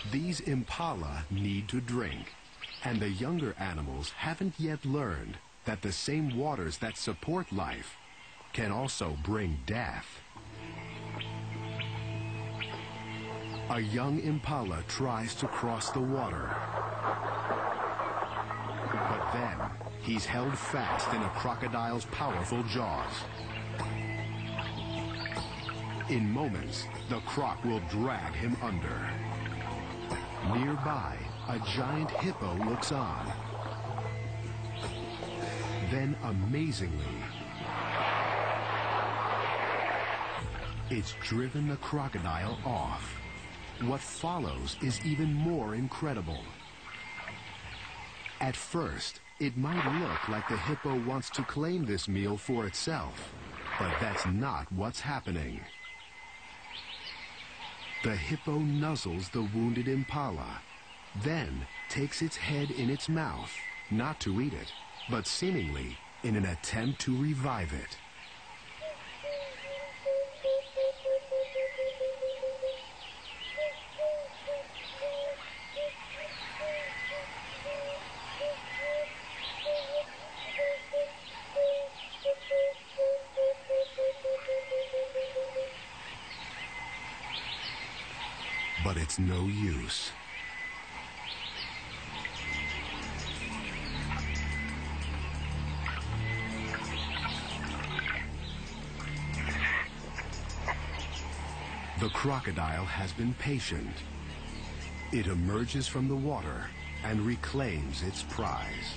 These impala need to drink, and the younger animals haven't yet learned that the same waters that support life can also bring death. A young impala tries to cross the water, but then he's held fast in a crocodile's powerful jaws. In moments, the croc will drag him under. Nearby, a giant hippo looks on. Then, amazingly, it's driven the crocodile off. What follows is even more incredible. At first, it might look like the hippo wants to claim this meal for itself, but that's not what's happening. The hippo nuzzles the wounded impala, then takes its head in its mouth, not to eat it, but seemingly in an attempt to revive it. But it's no use. The crocodile has been patient. It emerges from the water and reclaims its prize.